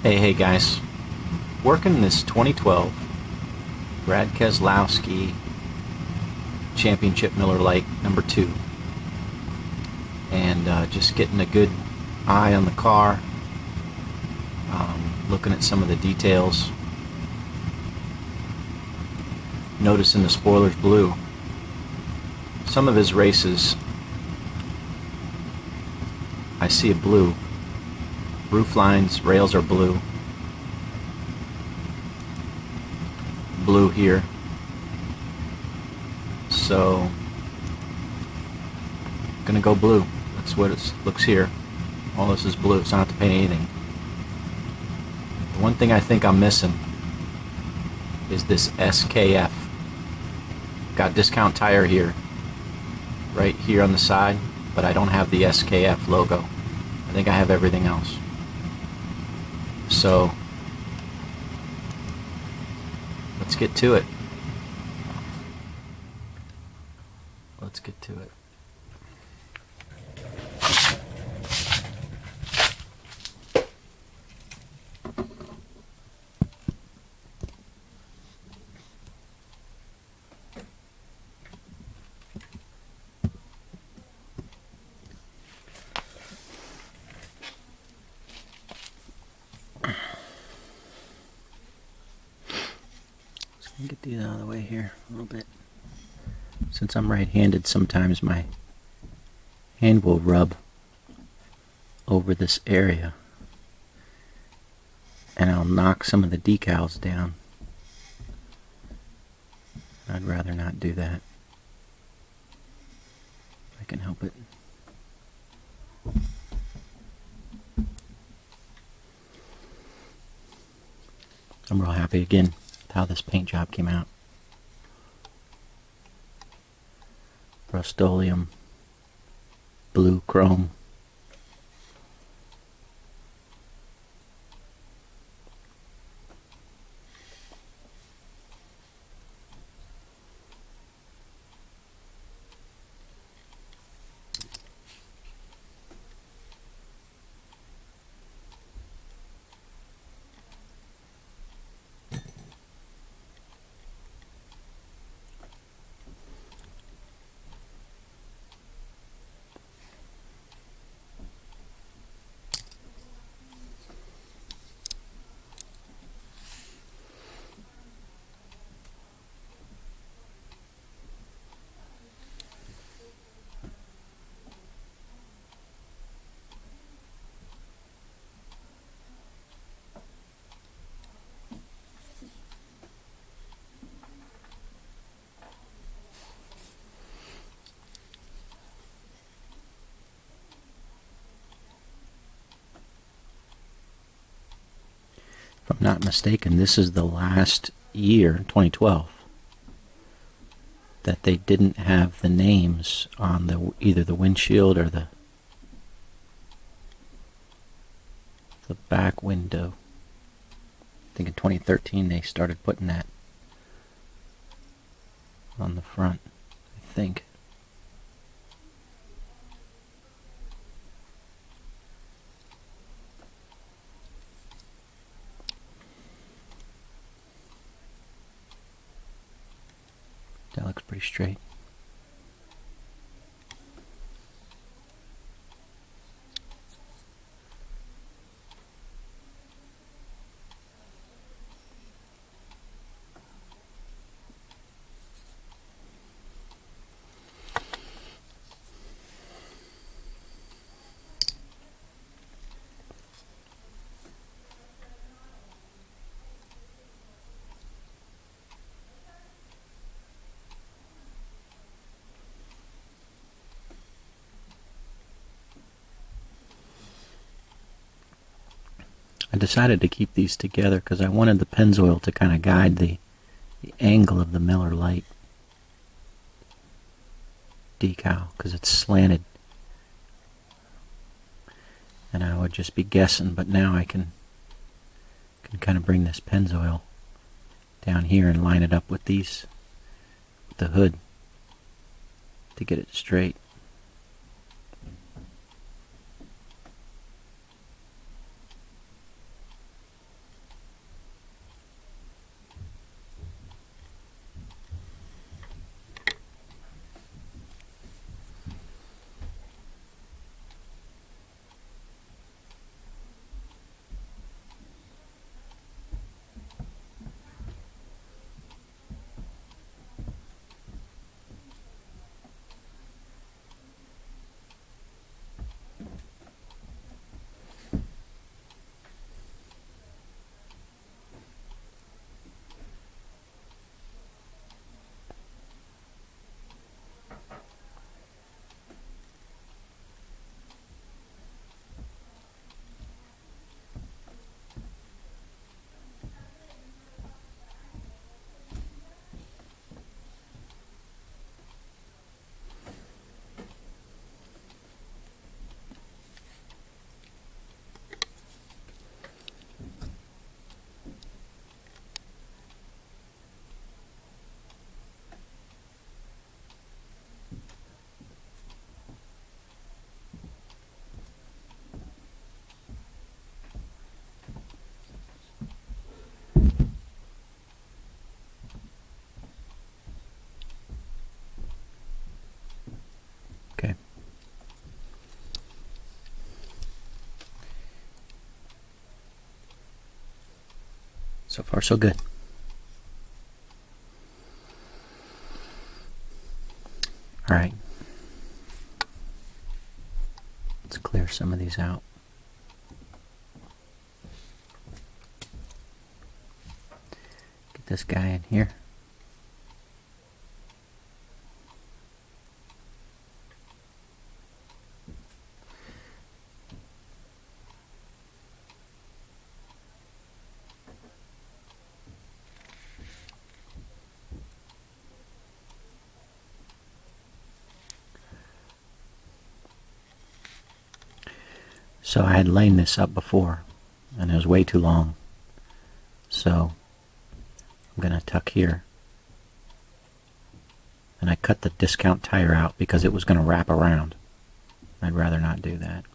Hey guys, working this 2012 Brad Keselowski Championship Miller Lite number 2, and just getting a good eye on the car, looking at some of the details, noticing the spoilers blue. Some of his races I see a blue. Roof lines, rails are blue. Blue here. So, gonna go blue. That's what it looks here. All this is blue, so I don't have to paint anything. The one thing I think I'm missing is this SKF. Got discount tire here, right here on the side, but I don't have the SKF logo. I think I have everything else. So, let's get to it. Let's get to it. Get these out of the way here a little bit. Since I'm right-handed, sometimes my hand will rub over this area, and I'll knock some of the decals down. I'd rather not do that if I can help it. I'm real happy again how this paint job came out. Oleum, blue chrome. If I'm not mistaken, this is the last year, 2012, that they didn't have the names on either the windshield or the back window. I think in 2013 they started putting that on the front, I think. That looks pretty straight. I decided to keep these together because I wanted the Pennzoil to kind of guide the angle of the Miller Lite decal, because it's slanted, and I would just be guessing, but now I can kind of bring this Pennzoil down here and line it up with the hood to get it straight. So far, so good. All right. Let's clear some of these out. Get this guy in here. So I had laid this up before, and it was way too long. So I'm going to tuck here. And I cut the discount tire out because it was going to wrap around. I'd rather not do that.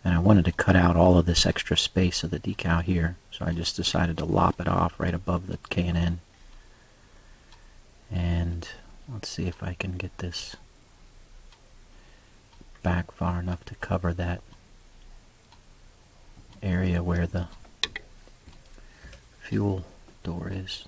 And I wanted to cut out all of this extra space of the decal here, so I just decided to lop it off right above the K&N. And let's see if I can get this back far enough to cover that area where the fuel door is.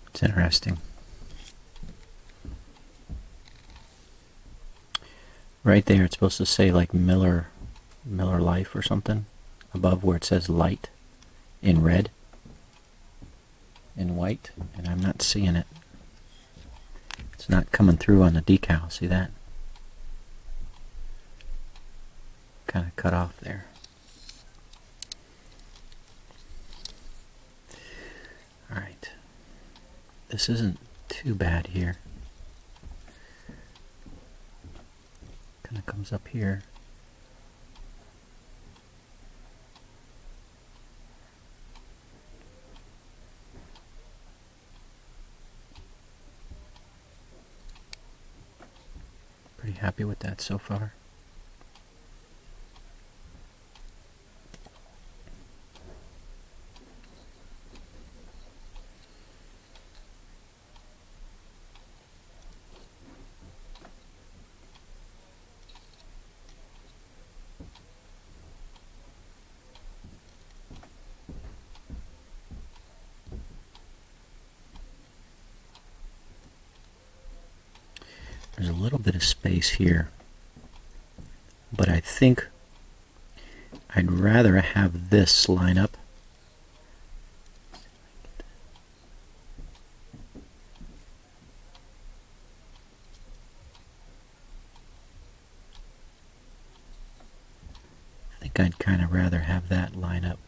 It's interesting. Right there, it's supposed to say like Miller Life or something above where it says Lite in red, in white, and I'm not seeing it. It's not coming through on the decal. See that? Kind of cut off there. All right. This isn't too bad here. Kind of comes up here. Pretty happy with that so far. There's a little bit of space here, but I think I'd rather have this line up. I think I'd kind of rather have that line up.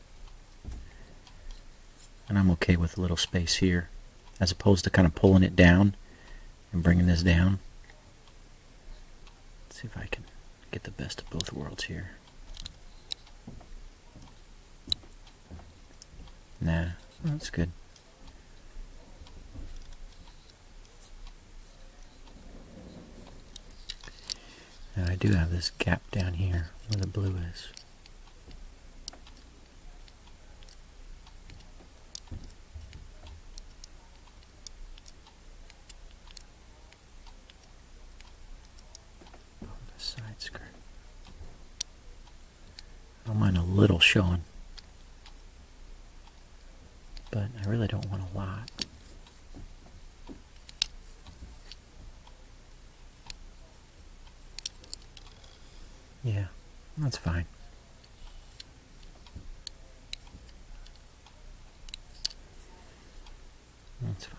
And I'm okay with a little space here, as opposed to kind of pulling it down and bringing this down. See if I can get the best of both worlds here. Nah, that's good. Now I do have this gap down here where the blue is. Side skirt. I don't mind a little showing, but I really don't want a lot. Yeah, that's fine. That's fine.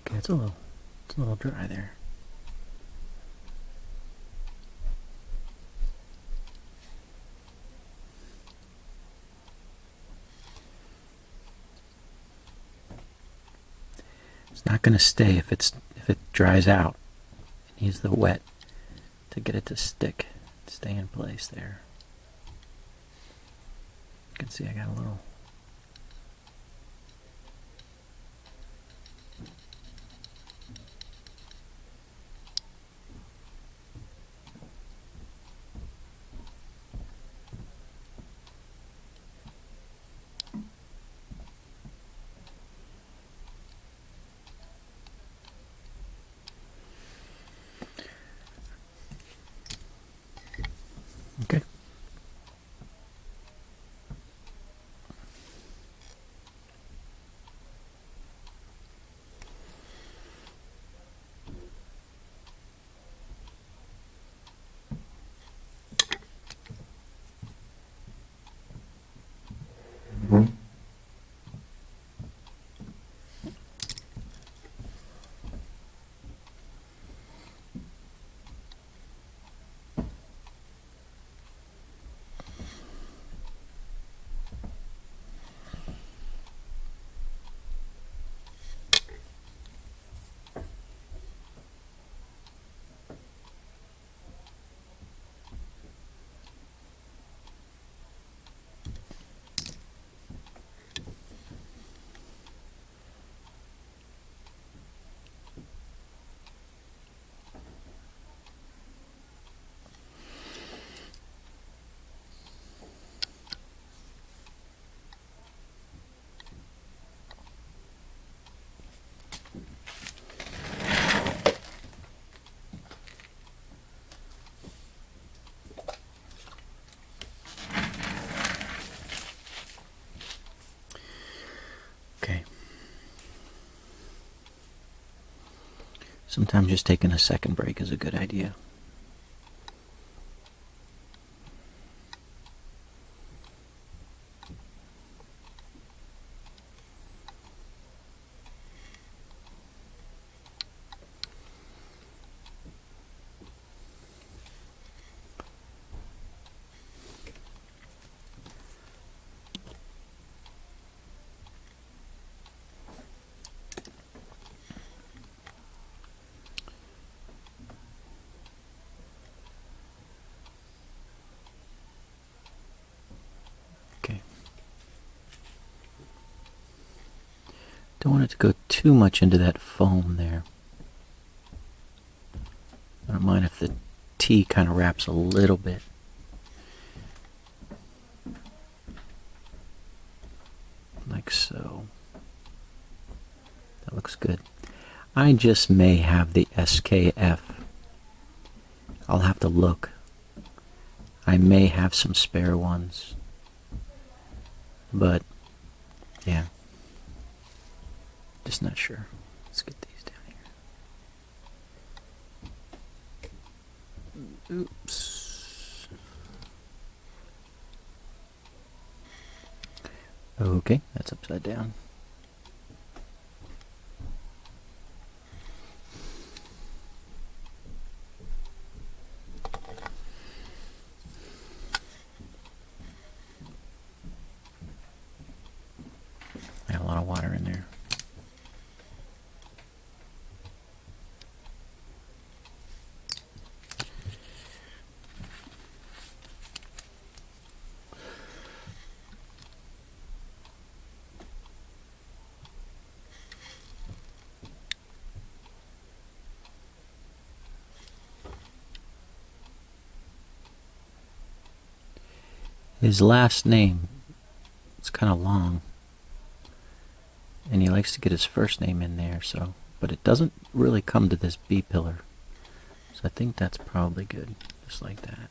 Okay, it's a little dry there. going to stay if it dries out. It needs the wet to get it to stay in place there. You can see I got a little. Okay. Okay. Sometimes just taking a second break is a good idea. Don't want it to go too much into that foam there. I don't mind if the tea kind of wraps a little bit. Like so. That looks good. I just may have the SKF. I'll have to look. I may have some spare ones. But, yeah. Just not sure. Let's get these down here. Oops. Okay, that's upside down. Got a lot of water in there. His last name, it's kind of long, and he likes to get his first name in there, so, but it doesn't really come to this B pillar, so I think that's probably good, just like that.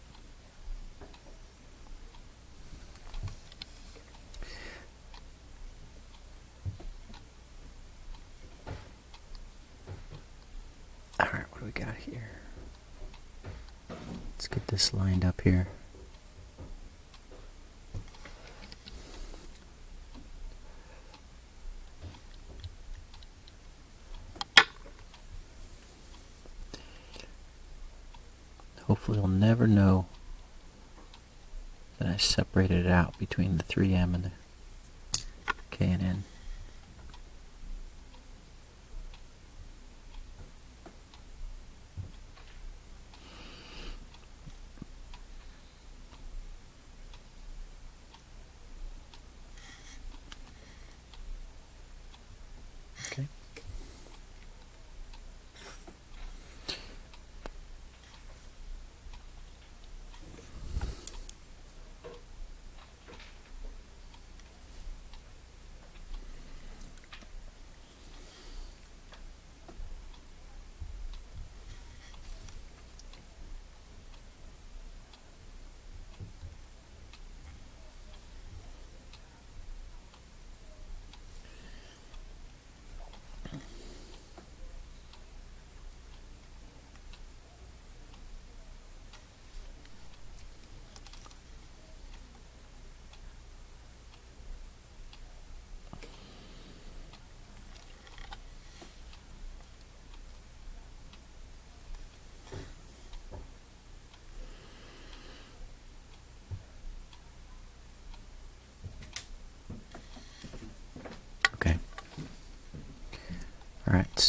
Alright, what do we got here? Let's get this lined up here. Hopefully you'll never know that I separated it out between the 3M and the K and N.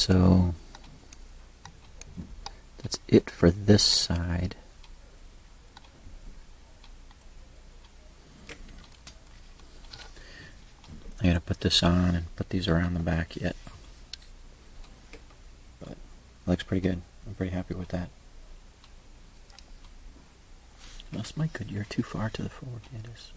So that's it for this side. I gotta put this on and put these around the back yet. But it looks pretty good. I'm pretty happy with that. That's my Goodyear too far to the forward. Yeah, it is.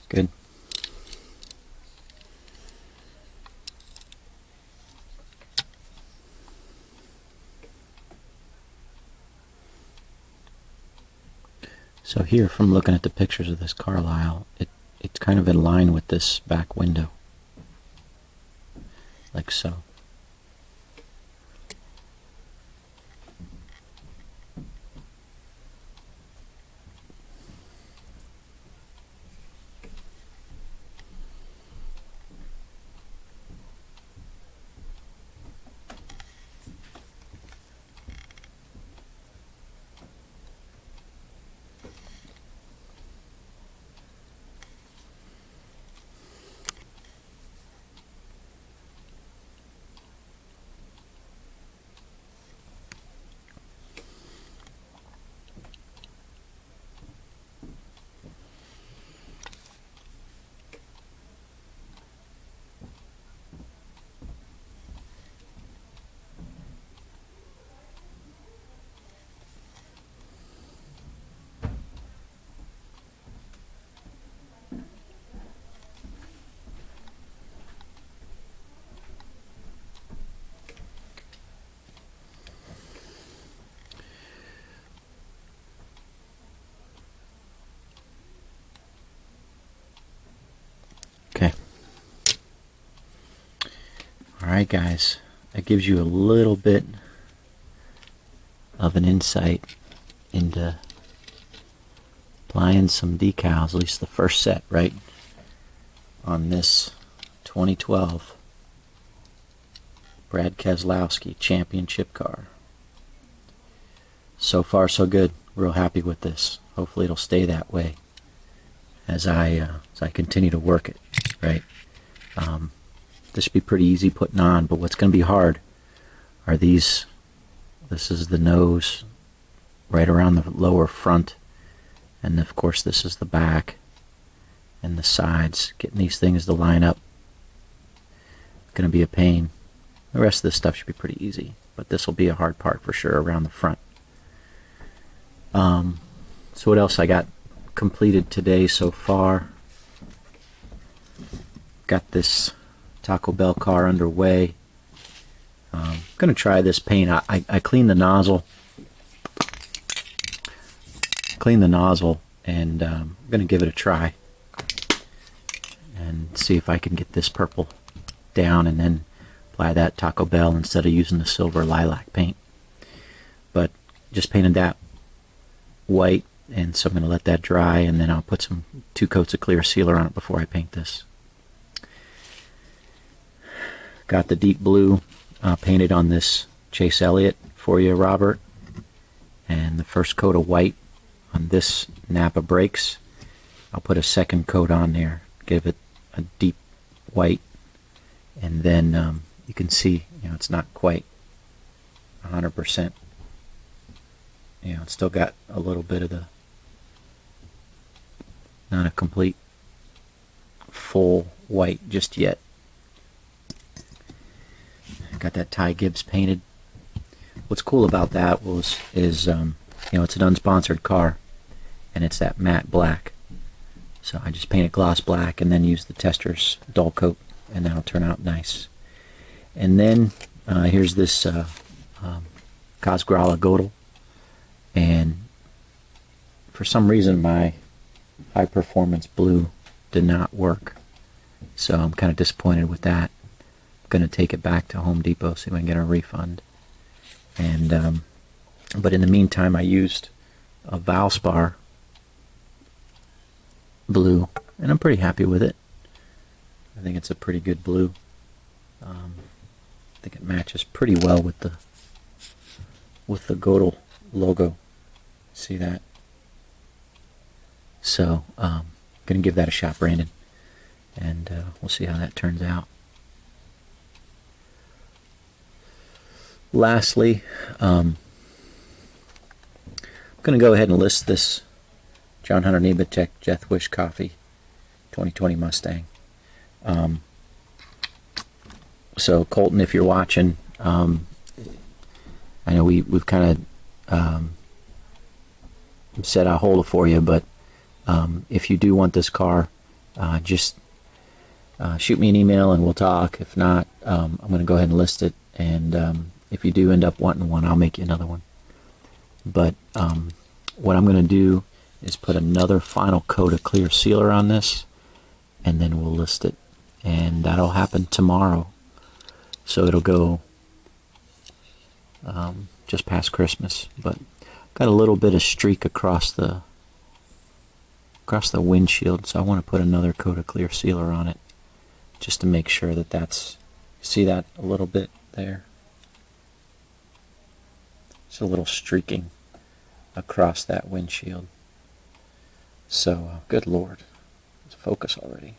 Good. So here, from looking at the pictures of this Carlisle, it's kind of in line with this back window, like so. Okay. Alright guys, that gives you a little bit of an insight into applying some decals, at least the first set, right, on this 2012 Brad Keselowski championship car. So far so good. Real happy with this. Hopefully it'll stay that way as I continue to work it, right? This should be pretty easy putting on, but what's going to be hard are these. This is the nose right around the lower front, and of course this is the back and the sides. Getting these things to line up is going to be a pain. The rest of this stuff should be pretty easy, but this will be a hard part for sure around the front. So what else I got completed today so far? Got this Taco Bell car underway. Gonna try this paint. I cleaned the nozzle. And I'm gonna give it a try and see if I can get this purple down and then apply that Taco Bell instead of using the silver lilac paint. But just painted that white, and so I'm going to let that dry, and then I'll put 2 coats of clear sealer on it before I paint this. Got the deep blue painted on this Chase Elliott for you, Robert, and the first coat of white on this Napa Brakes. I'll put a second coat on there, give it a deep white, and then you can see, it's not quite 100%. It's still got a little bit of the, not a complete full white just yet. Got that Ty Gibbs painted. What's cool about that is it's an unsponsored car, and it's that matte black. So I just painted gloss black and then use the Tester's dull coat, and that'll turn out nice. And then here's this Cosgrala Godel. And for some reason my high performance blue did not work, so I'm kind of disappointed with that. I'm going to take it back to Home Depot, see if I can get a refund. And but in the meantime, I used a Valspar blue, and I'm pretty happy with it. I think it's a pretty good blue. I think it matches pretty well with the Godel logo. See that? So gonna give that a shot, Brandon, and we'll see how that turns out. Lastly, I'm gonna go ahead and list this John Hunter Nebotech Jethwish Coffee 2020 Mustang. So Colton, if you're watching, I know we've kind of said I'll hold it for you, but if you do want this car, just shoot me an email and we'll talk. If not, I'm going to go ahead and list it, and if you do end up wanting one, I'll make you another one. But what I'm going to do is put another final coat of clear sealer on this, and then we'll list it, and that'll happen tomorrow. So it'll go just past Christmas, but got a little bit of streak across the windshield, so I want to put another coat of clear sealer on it just to make sure that that's, see that a little bit there? It's a little streaking across that windshield. So good Lord, let's focus already.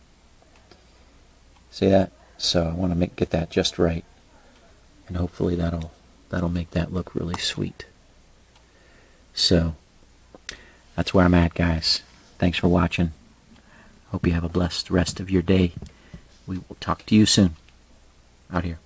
See that? So I want to get that just right, and hopefully that'll make that look really sweet. So that's where I'm at, guys. Thanks for watching. Hope you have a blessed rest of your day. We will talk to you soon. Out here.